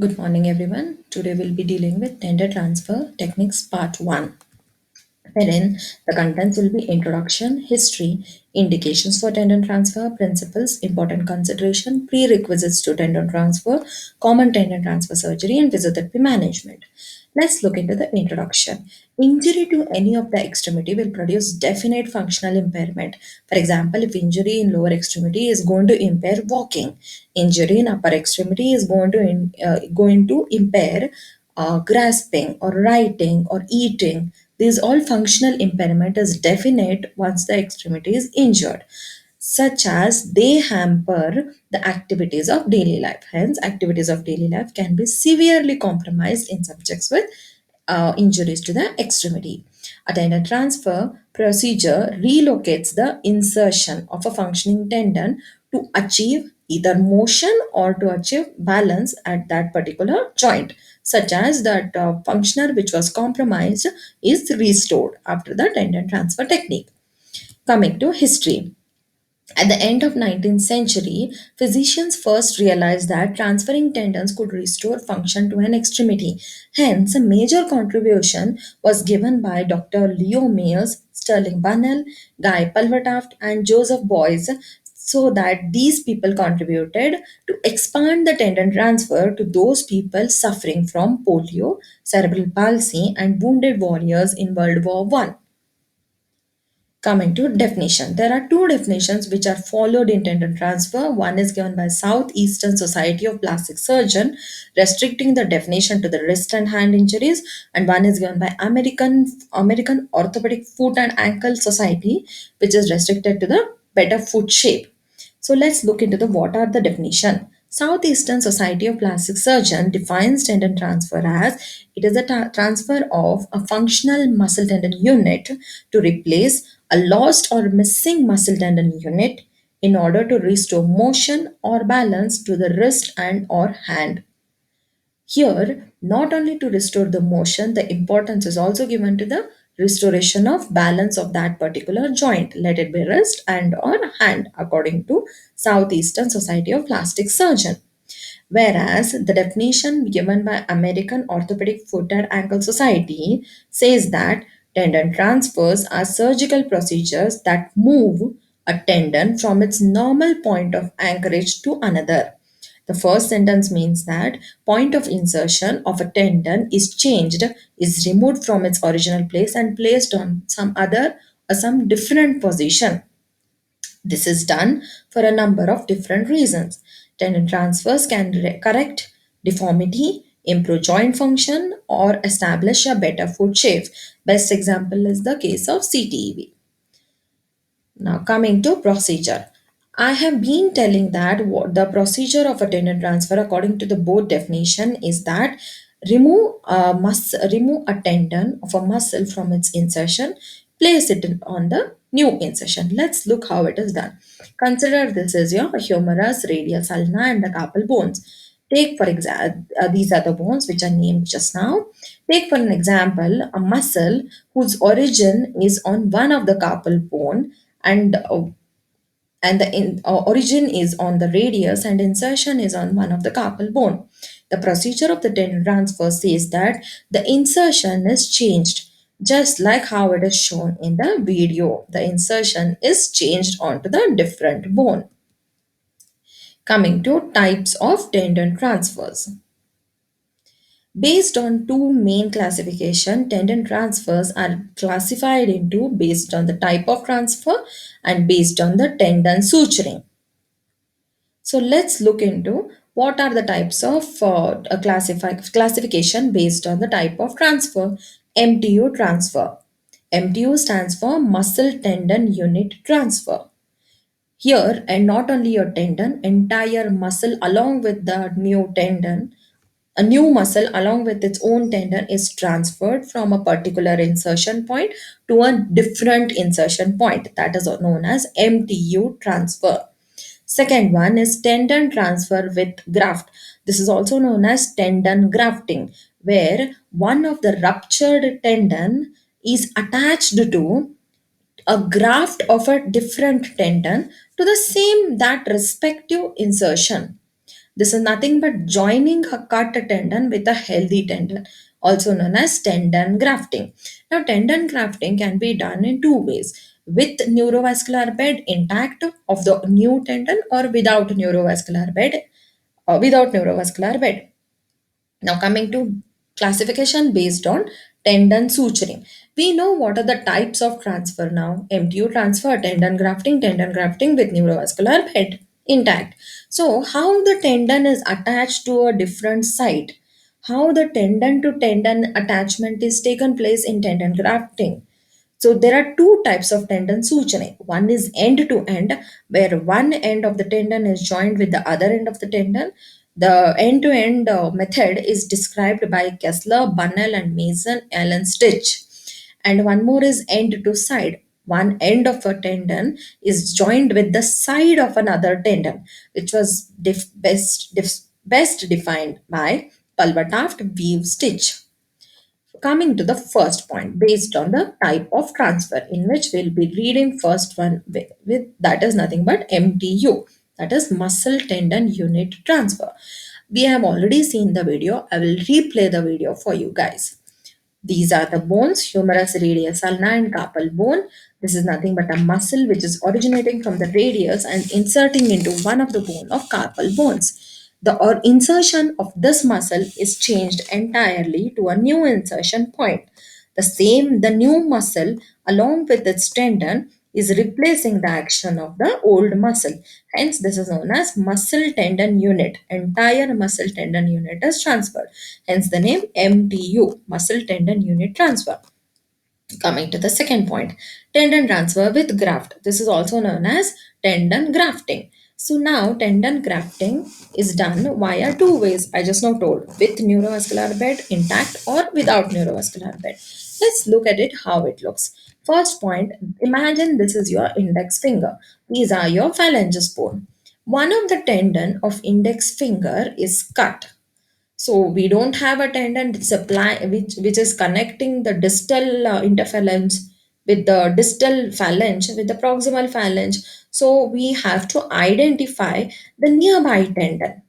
Good morning, everyone. Today we'll be dealing with tender transfer techniques part 1, wherein the contents will be introduction, history, indications for tender transfer, principles, important consideration, prerequisites to tender transfer, common tender transfer surgery, and physiotherapy management. Let's look into the introduction. Injury to any of the extremity will produce definite functional impairment. For example, if injury in lower extremity is going to impair walking, injury in upper extremity is going to impair grasping or writing or eating. These all functional impairment is definite once the extremity is injured, such as they hamper the activities of daily life. Hence, activities of daily life can be severely compromised in subjects with injuries to the extremity. A tendon transfer procedure relocates the insertion of a functioning tendon to achieve either motion or to achieve balance at that particular joint, such as that functioner which was compromised is restored after the tendon transfer technique. Coming to history. At the end of 19th century, physicians first realized that transferring tendons could restore function to an extremity. Hence, a major contribution was given by Dr. Leo Mayers, Sterling Bunnell, Guy Pulvertaft, and Joseph Boyce, so that these people contributed to expand the tendon transfer to those people suffering from polio, cerebral palsy, and wounded warriors in World War One. Coming to definition, there are two definitions which are followed in tendon transfer. One is given by Southeastern Society of Plastic Surgeon, restricting the definition to the wrist and hand injuries, and one is given by American Orthopedic Foot and Ankle Society, which is restricted to the better foot shape. So let's look into the what are the definition. Southeastern Society of Plastic Surgeon defines tendon transfer as it is a transfer of a functional muscle tendon unit to replace a lost or missing muscle tendon unit in order to restore motion or balance to the wrist and or hand. Here, not only to restore the motion, the importance is also given to the restoration of balance of that particular joint, let it be wrist and or hand, according to Southeastern Society of Plastic Surgeon. Whereas the definition given by American Orthopedic Foot and Ankle Society says that tendon transfers are surgical procedures that move a tendon from its normal point of anchorage to another. The first sentence means that point of insertion of a tendon is changed, is removed from its original place and placed on some other or some different position. This is done for a number of different reasons. Tendon transfers can correct deformity, improve joint function, or establish a better foot shape. Best example is the case of CTEV. Now, coming to procedure. I have been telling that the procedure of a tendon transfer, according to the board definition, is that remove a tendon of a muscle from its insertion, place it on the new insertion. Let's look how it is done. Consider this is your humerus, radius ulna, and the carpal bones. Take for example, these are the bones which are named just now. Take for an example a muscle whose origin is on one of the carpal bone and the origin is on the radius and insertion is on one of the carpal bone. The procedure of the tendon transfer says that the insertion is changed just like how it is shown in the video. The insertion is changed onto the different bone. Coming to types of tendon transfers. Based on two main classification, tendon transfers are classified into based on the type of transfer and based on the tendon suturing. So let's look into what are the types of classification based on the type of transfer. MTU transfer. MTU stands for muscle tendon unit transfer. Here, and not only your tendon, entire muscle along with the new tendon, a new muscle along with its own tendon is transferred from a particular insertion point to a different insertion point. That is known as MTU transfer. Second one is tendon transfer with graft. This is also known as tendon grafting, where one of the ruptured tendon is attached to a graft of a different tendon to the same that respective insertion. This is nothing but joining a cut tendon with a healthy tendon, also known as tendon grafting. Now, tendon grafting can be done in two ways: with neurovascular bed intact of the new tendon, or without neurovascular bed. Now, coming to classification based on tendon suturing. We know what are the types of transfer now: MTU transfer, tendon grafting with neurovascular bed intact. So, how the tendon is attached to a different site, how the tendon to tendon attachment is taken place in tendon grafting. So there are two types of tendon suturing. One is end to end, where one end of the tendon is joined with the other end of the tendon. The end to end method is described by Kessler, Bunnell, and Mason Allen Stitch. And one more is end to side. One end of a tendon is joined with the side of another tendon, which was best defined by Pulvertaft Weave Stitch. Coming to the first point, based on the type of transfer, in which we'll be reading first one with that is nothing but MTU, that is muscle tendon unit transfer. We have already seen the video. I will replay the video for you guys. These are the bones: humerus, radius, ulna, and carpal bone. This is nothing but a muscle which is originating from the radius and inserting into one of the bone of carpal bones. The insertion of this muscle is changed entirely to a new insertion point. The new muscle, along with its tendon, is replacing the action of the old muscle. Hence, this is known as muscle tendon unit. Entire muscle tendon unit is transferred. Hence, the name MTU, muscle tendon unit transfer. Coming to the second point, tendon transfer with graft. This is also known as tendon grafting. So now tendon grafting is done via two ways. I just now told, with neurovascular bed intact or without neurovascular bed. Let's look at it how it looks. First point, imagine this is your index finger. These are your phalanges bone. One of the tendon of index finger is cut, so we don't have a tendon supply which is connecting the distal interphalange with the distal phalange with the proximal phalange. So we have to identify the nearby tendon.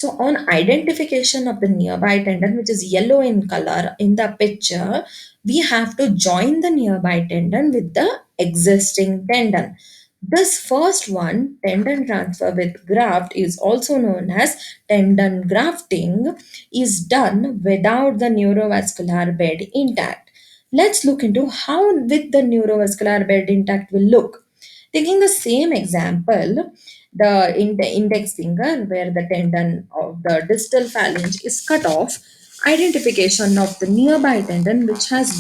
So on identification of the nearby tendon, which is yellow in color in the picture, we have to join the nearby tendon with the existing tendon. This first one, tendon transfer with graft, is also known as tendon grafting, is done without the neurovascular bed intact. Let's look into how with the neurovascular bed intact will look. Taking the same example, the index finger where the tendon of the distal phalange is cut off, identification of the nearby tendon which has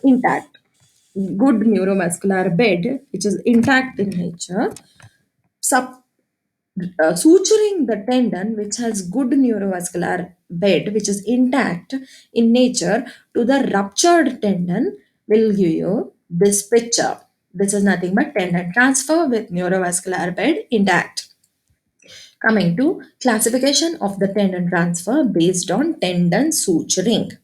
intact good neuromuscular bed which is intact in nature, sub, suturing the tendon which has good neurovascular bed which is intact in nature to the ruptured tendon will give you this picture. This is nothing but tendon transfer with neurovascular bed intact. Coming to classification of the tendon transfer based on tendon suturing.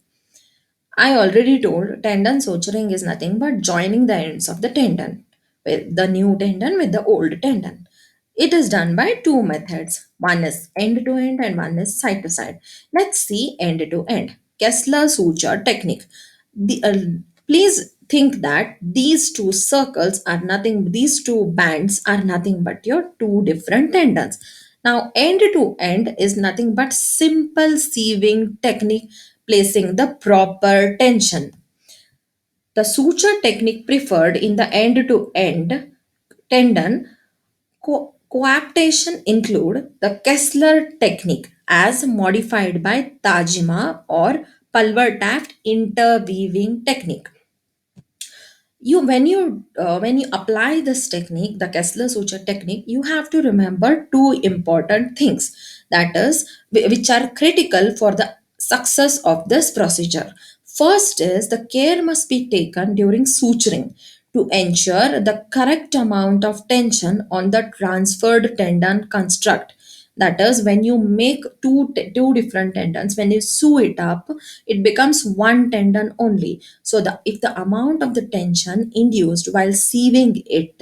I already told tendon suturing is nothing but joining the ends of the tendon, with the new tendon with the old tendon. It is done by two methods. One is end to end and one is side to side. Let's see end to end. Kessler suture technique. Please think that these two circles are nothing, these two bands are nothing but your two different tendons. Now, end to end is nothing but simple sieving technique, placing the proper tension. The suture technique preferred in the end to end tendon coaptation include the Kessler technique as modified by Tajima or Pulvertaft interweaving technique. When you apply this technique, the Kessler suture technique, you have to remember two important things, that is which are critical for the success of this procedure. First is the care must be taken during suturing to ensure the correct amount of tension on the transferred tendon construct. That is, when you make two different tendons, when you sew it up, it becomes one tendon only. So the if the amount of the tension induced while sieving it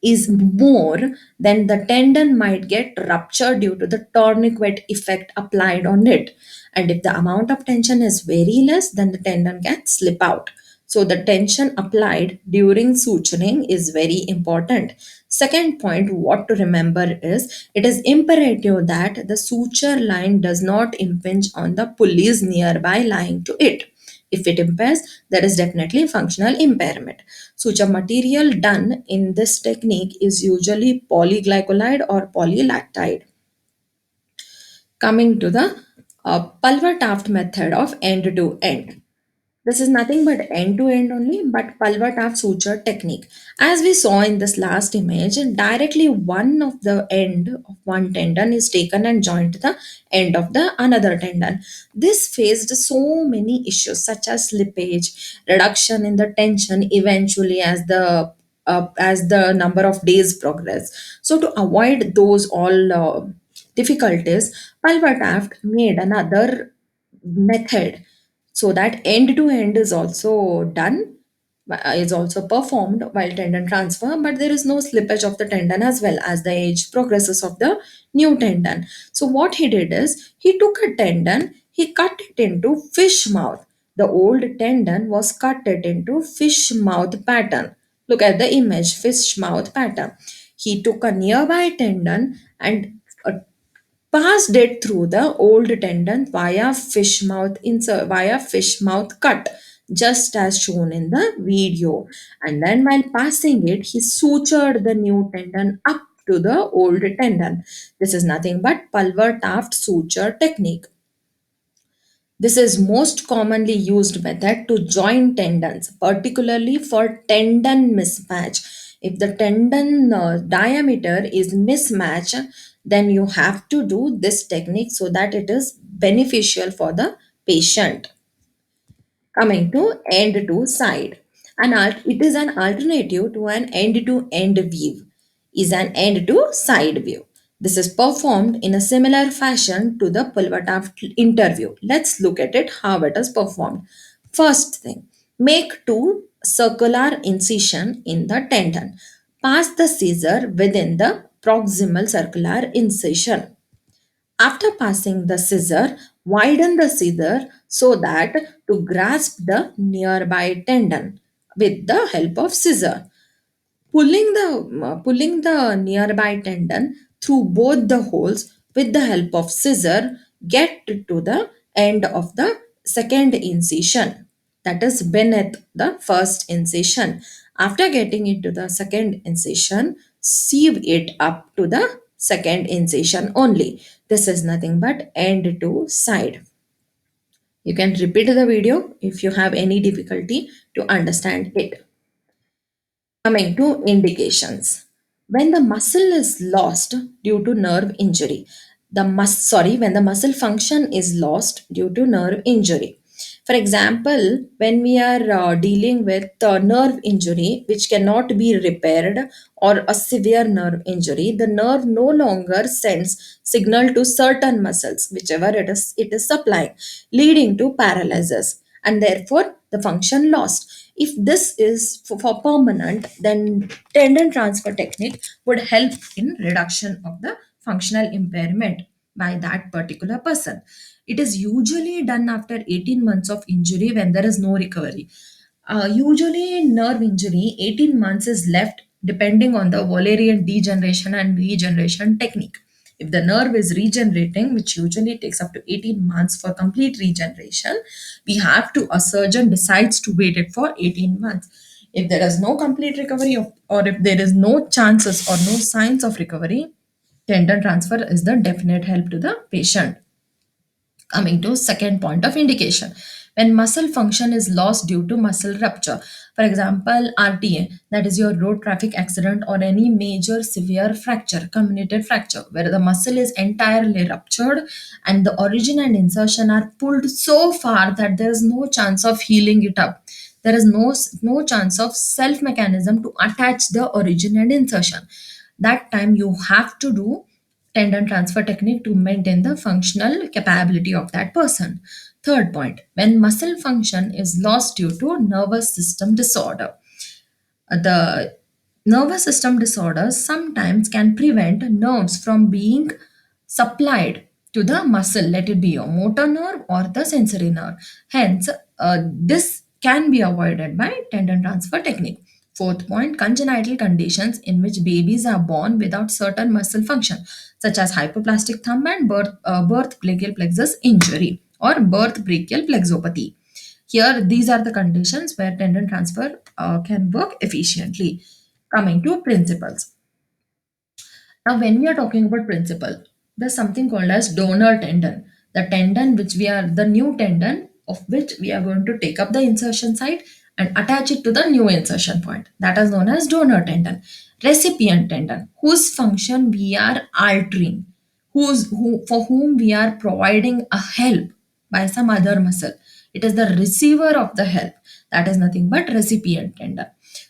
is more, then the tendon might get ruptured due to the tourniquet effect applied on it. And if the amount of tension is very less, then the tendon can slip out. So the tension applied during suturing is very important. Second point, what to remember is it is imperative that the suture line does not impinge on the pulleys nearby lying to it. If it impairs, there is definitely functional impairment. Suture material done in this technique is usually polyglycolide or polylactide. Coming to the Pulver-Taft method of end-to-end. This is nothing but end to end only, but Pulver-Taft suture technique. As we saw in this last image, directly one of the end of one tendon is taken and joined to the end of the another tendon. This faced so many issues such as slippage, reduction in the tension eventually as the number of days progress. So to avoid those all difficulties, Pulver-Taft made another method so that end to end is also done, is also performed while tendon transfer, but there is no slippage of the tendon as well as the age progresses of the new tendon. So what he did is he took a tendon, he cut it into fish mouth. The old tendon was cut it into fish mouth pattern. Look at the image, fish mouth pattern. He took a nearby tendon and passed it through the old tendon via fish mouth cut, just as shown in the video. And then while passing it, he sutured the new tendon up to the old tendon. This is nothing but Pulver Taft suture technique. This is most commonly used method to join tendons, particularly for tendon mismatch. If the tendon diameter is mismatched, then you have to do this technique so that it is beneficial for the patient. Coming to end to side. It is an alternative to an end to end view, is an end to side view. This is performed in a similar fashion to the Pulver-Taft interview. Let's look at it, how it is performed. First thing, make two circular incision in the tendon. Pass the scissor within the proximal circular incision. After passing the scissor, widen the scissor so that to grasp the nearby tendon with the help of scissor. Pulling the nearby tendon through both the holes with the help of scissor, get to the end of the second incision, that is beneath the first incision. After getting into the second incision, sieve it up to the second incision only. This is nothing but end to side. You can repeat the video if you have any difficulty to understand it. Coming to indications. When the muscle is lost due to nerve injury, when the muscle function is lost due to nerve injury. For example, when we are dealing with nerve injury which cannot be repaired or a severe nerve injury, the nerve no longer sends signal to certain muscles, whichever it is supplying, leading to paralysis and therefore the function lost. If this is for permanent, then tendon transfer technique would help in reduction of the functional impairment by that particular person. It is usually done after 18 months of injury when there is no recovery. Usually, nerve injury, 18 months is left depending on the Wallerian degeneration and regeneration technique. If the nerve is regenerating, which usually takes up to 18 months for complete regeneration, we have to, a surgeon decides to wait it for 18 months. If there is no complete recovery or if there is no chances or no signs of recovery, tendon transfer is the definite help to the patient. Coming to second point of indication, when muscle function is lost due to muscle rupture, for example RTA, that is your road traffic accident, or any major severe fracture, comminuted fracture, where the muscle is entirely ruptured and the origin and insertion are pulled so far that there is no chance of healing it up. There is no chance of self mechanism to attach the origin and insertion. That time you have to do tendon transfer technique to maintain the functional capability of that person. Third point, when muscle function is lost due to nervous system disorder. The Nervous system disorders sometimes can prevent nerves from being supplied to the muscle, let it be a motor nerve or the sensory nerve. Hence, this can be avoided by tendon transfer technique. Fourth point, congenital conditions in which babies are born without certain muscle function, such as hypoplastic thumb and birth brachial plexus injury or birth brachial plexopathy. Here, these are the conditions where tendon transfer can work efficiently. Coming to principles. Now, when we are talking about principle, there's something called as donor tendon. The tendon which we are, the new tendon of which we are going to take up the insertion site and attach it to the new insertion point. That is known as donor tendon. Recipient tendon, whose function we are altering, for whom we are providing a help by some other muscle. It is the receiver of the help. That is nothing but recipient tendon.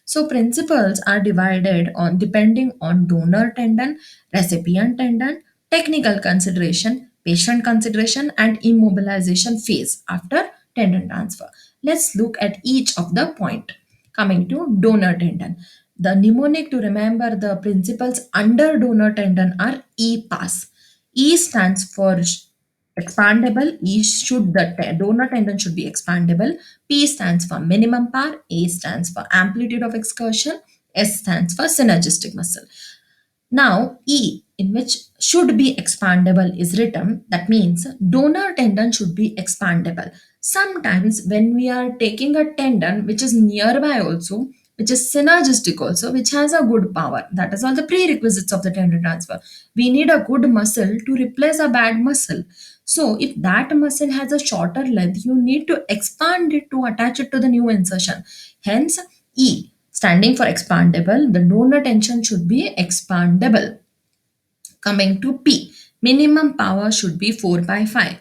So principles are divided on depending on donor tendon, recipient tendon, technical consideration, patient consideration, and immobilization phase after tendon transfer. Let's look at each of the point. Coming to donor tendon. The mnemonic to remember the principles under donor tendon are E-PASS. E stands for expandable. E should the donor tendon should be expandable. P stands for minimum power. A stands for amplitude of excursion. S stands for synergistic muscle. Now, E, in which should be expandable, is written. That means donor tendon should be expandable. Sometimes, when we are taking a tendon which is nearby, also, which is synergistic, also, which has a good power, that is all the prerequisites of the tendon transfer. We need a good muscle to replace a bad muscle. So, if that muscle has a shorter length, you need to expand it to attach it to the new insertion. Hence, E standing for expandable, the donor tension should be expandable. Coming to P, minimum power should be 4 by 5.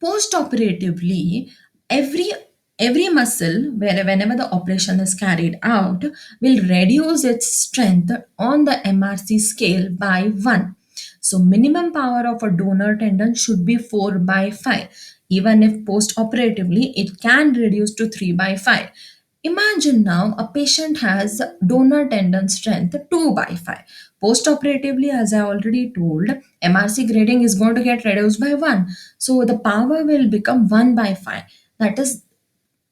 Post-operatively, every every muscle, whenever the operation is carried out, will reduce its strength on the MRC scale by 1. So minimum power of a donor tendon should be 4 by 5. Even if post-operatively, it can reduce to 3 by 5. Imagine now a patient has donor tendon strength 2 by 5. Post-operatively, as I already told, MRC grading is going to get reduced by 1. So the power will become 1 by 5. That is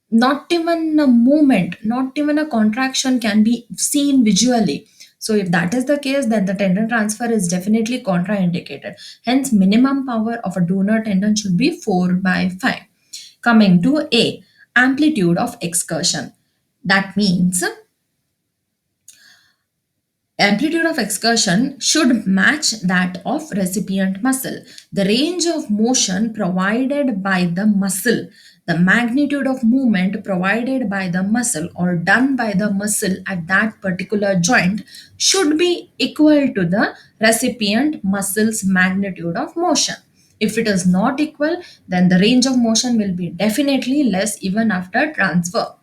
not even a movement, not even a contraction can be seen visually. So if that is the case, then the tendon transfer is definitely contraindicated. Hence, minimum power of a donor tendon should be 4 by 5. Coming to A, amplitude of excursion. That means amplitude of excursion should match that of recipient muscle. The range of motion provided by the muscle, the magnitude of movement provided by the muscle or done by the muscle at that particular joint should be equal to the recipient muscle's magnitude of motion. If it is not equal, then the range of motion will be definitely less even after transfer.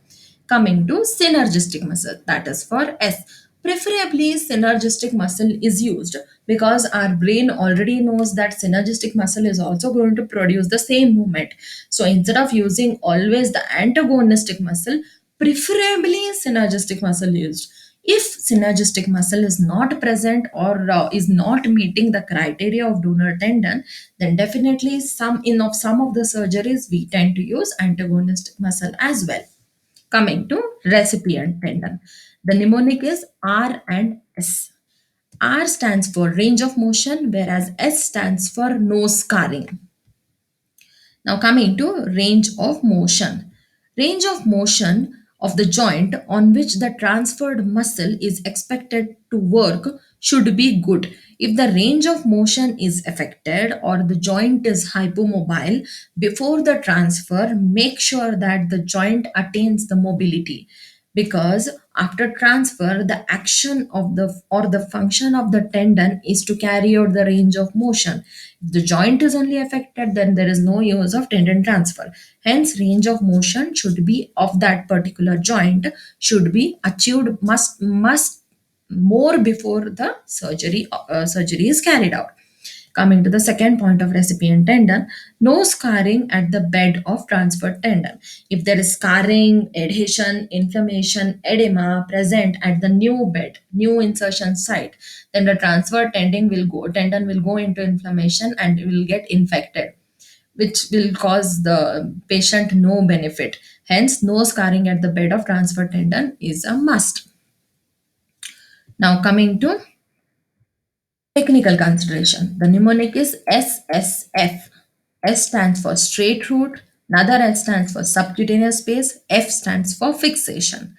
Coming to synergistic muscle, that is for S. Preferably, synergistic muscle is used because our brain already knows that synergistic muscle is also going to produce the same movement. So instead of using always the antagonistic muscle, preferably synergistic muscle used. If synergistic muscle is not present or is not meeting the criteria of donor tendon, then definitely some of the surgeries we tend to use antagonistic muscle as well. Coming to recipient tendon. The mnemonic is R and S. R stands for range of motion, whereas S stands for no scarring. Now, coming to range of motion. Range of motion of the joint on which the transferred muscle is expected to work should be good. If the range of motion is affected or the joint is hypomobile, before the transfer, make sure that the joint attains the mobility, because after transfer the action of the or the function of the tendon is to carry out the range of motion. If the joint is only affected, then there is no use of tendon transfer. Hence, range of motion should be of that particular joint should be achieved must more before the surgery is carried out. Coming to the second point of recipient tendon, no scarring at the bed of transferred tendon. If there is scarring, adhesion, inflammation, edema present at the new bed, new insertion site, then the transferred tendon will go into inflammation and it will get infected, which will cause the patient no benefit. Hence, no scarring at the bed of transferred tendon is a must. Now, coming to technical consideration. The mnemonic is SSF. S stands for straight root, another S stands for subcutaneous space, F stands for fixation.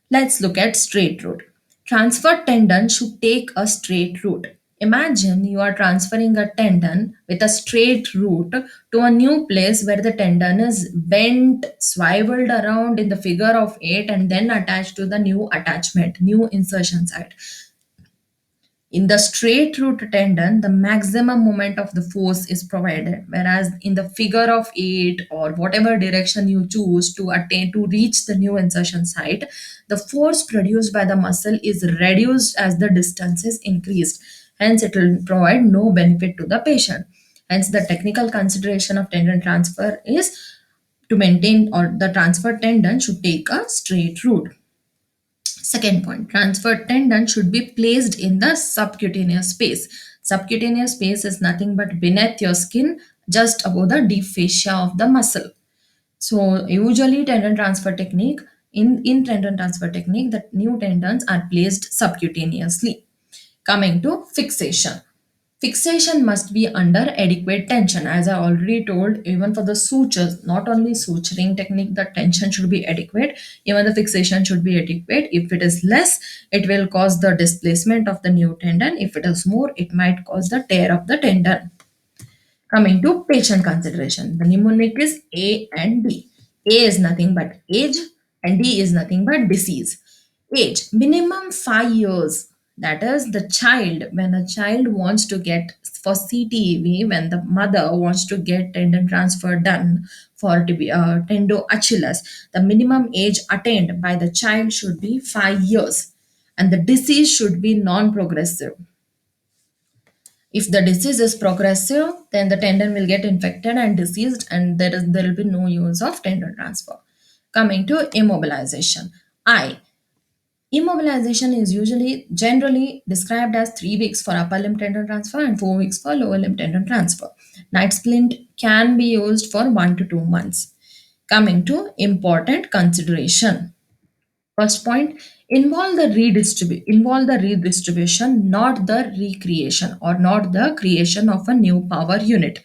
Let's look at straight root. Transfer tendon should take a straight route. Imagine you are transferring a tendon with a straight route to a new place where the tendon is bent, swiveled around in the figure of 8 and then attached to the new attachment, new insertion site. In the straight root tendon, the maximum moment of the force is provided, whereas in the figure of 8 or whatever direction you choose to attain to reach the new insertion site, the force produced by the muscle is reduced as the distance is increased. Hence, it will provide no benefit to the patient. Hence, the technical consideration of tendon transfer is to maintain, or the transfer tendon should take a straight route. Second point, transferred tendon should be placed in the subcutaneous space. Subcutaneous space is nothing but beneath your skin, just above the deep fascia of the muscle. So usually in tendon transfer technique, the new tendons are placed subcutaneously. Coming to fixation. Fixation must be under adequate tension. As I already told, even for the sutures, not only suturing technique, the tension should be adequate, even the fixation should be adequate. If it is less, it will cause the displacement of the new tendon. If it is more, it might cause the tear of the tendon. Coming to patient consideration, the mnemonic is A and D. A is nothing but age and D is nothing but disease. Age, minimum 5 years. That is the child, when a child wants to get for CTEV, when the mother wants to get tendon transfer done for tendo achilles, the minimum age attained by the child should be 5 years and the disease should be non-progressive. If the disease is progressive, then the tendon will get infected and diseased, and there will be no use of tendon transfer. Coming to immobilization. I. Immobilization is generally described as 3 weeks for upper limb tendon transfer and 4 weeks for lower limb tendon transfer. Night splint can be used for 1 to 2 months. Coming to important consideration. First point, involve the redistribution, not the recreation or not the creation of a new power unit.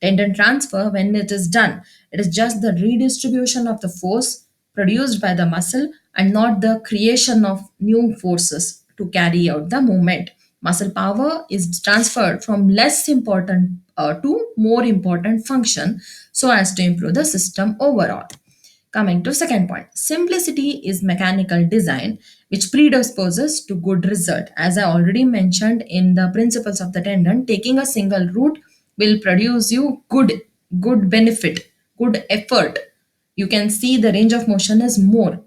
Tendon transfer, when it is done, it is just the redistribution of the force produced by the muscle and not the creation of new forces to carry out the movement. Muscle power is transferred from less important to more important function so as to improve the system overall. Coming to second point, simplicity is mechanical design which predisposes to good result. As I already mentioned in the principles of the tendon, taking a single route will produce you good benefit, good effort. You can see the range of motion is more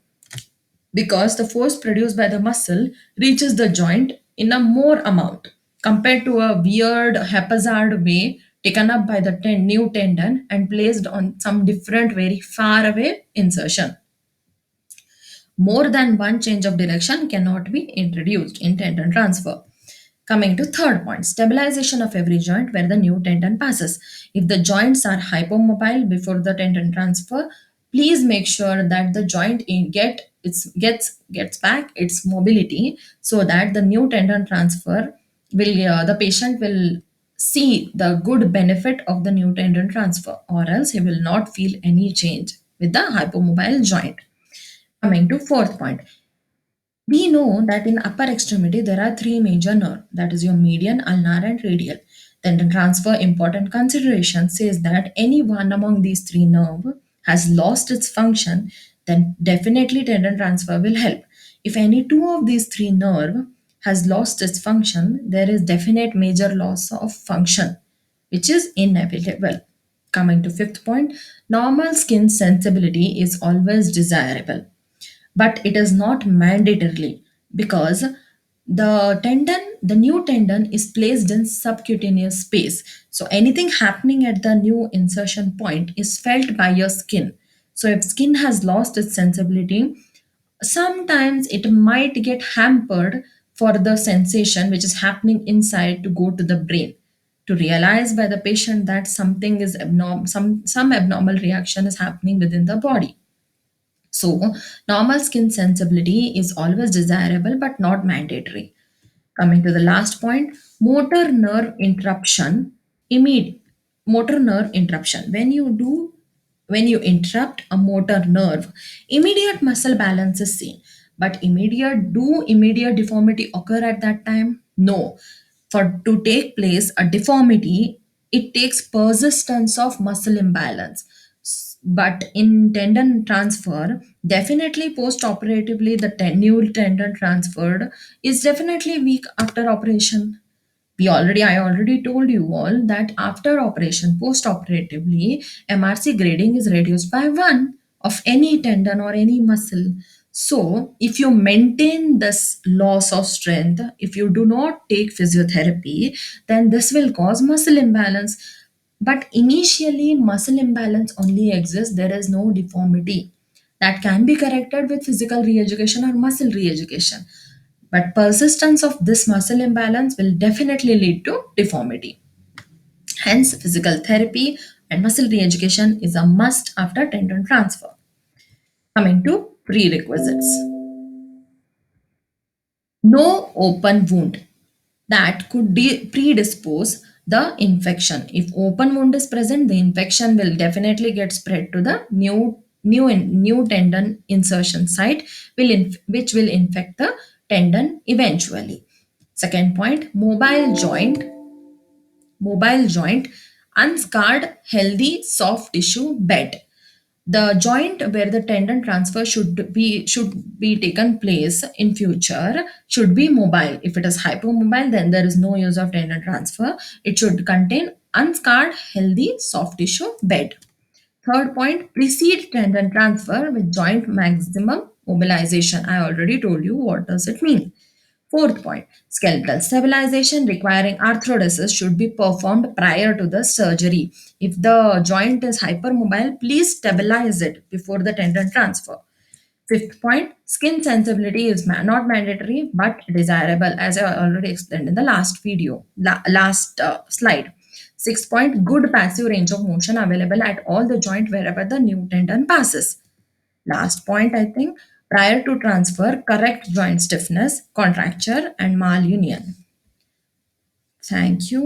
because the force produced by the muscle reaches the joint in a more amount compared to a weird haphazard way taken up by the new tendon and placed on some different very far away insertion. More than one change of direction cannot be introduced in tendon transfer. Coming to third point, stabilization of every joint where the new tendon passes. If the joints are hypomobile before the tendon transfer, please make sure that the joint gets back its mobility so that the new tendon transfer the patient will see the good benefit of the new tendon transfer, or else he will not feel any change with the hypomobile joint. Coming to fourth point, we know that in upper extremity there are three major nerves, that is your median, ulnar, and radial. Then the transfer important consideration says that any one among these three nerves has lost its function, then definitely tendon transfer will help. If any two of these three nerve has lost its function, there is definite major loss of function, which is inevitable. Coming to fifth point, normal skin sensibility is always desirable but it is not mandatorily because the tendon the new tendon is placed in subcutaneous space. So anything happening at the new insertion point is felt by your skin. So if skin has lost its sensibility, sometimes it might get hampered for the sensation which is happening inside to go to the brain, to realize by the patient that something is abnormal, some abnormal reaction is happening within the body. So normal skin sensibility is always desirable but not mandatory. Coming to the last point, motor nerve interruption. Immediate motor nerve interruption. When you interrupt a motor nerve, immediate muscle balance is seen. But immediate deformity occur at that time? No. For to take place a deformity, it takes persistence of muscle imbalance. But in tendon transfer, definitely post-operatively, the new tendon transferred is definitely weak after operation. I already told you all that after operation, post operatively, MRC grading is reduced by 1 of any tendon or any muscle. So if you maintain this loss of strength, if you do not take physiotherapy, then this will cause muscle imbalance. But initially muscle imbalance only exists, there is no deformity that can be corrected with physical re-education or muscle re-education. But persistence of this muscle imbalance will definitely lead to deformity. Hence, physical therapy and muscle re-education is a must after tendon transfer. Coming to prerequisites. No open wound that could predispose the infection. If open wound is present, the infection will definitely get spread to the new tendon insertion site, which will infect the tendon eventually. Second point, mobile joint, unscarred, healthy, soft tissue bed. The joint where the tendon transfer should be taken place in future should be mobile. If it is hypomobile, then there is no use of tendon transfer. It should contain unscarred, healthy, soft tissue bed. Third point, precede tendon transfer with joint maximum mobilization. I already told you what does it mean. Fourth point, skeletal stabilization requiring arthrodesis should be performed prior to the surgery. If the joint is hypermobile, please stabilize it before the tendon transfer. Fifth point, skin sensibility is not mandatory but desirable, as I already explained in the last video, last slide. Sixth point, good passive range of motion available at all the joint wherever the new tendon passes. Last point, I think, prior to transfer, correct joint stiffness, contracture, and malunion. Thank you.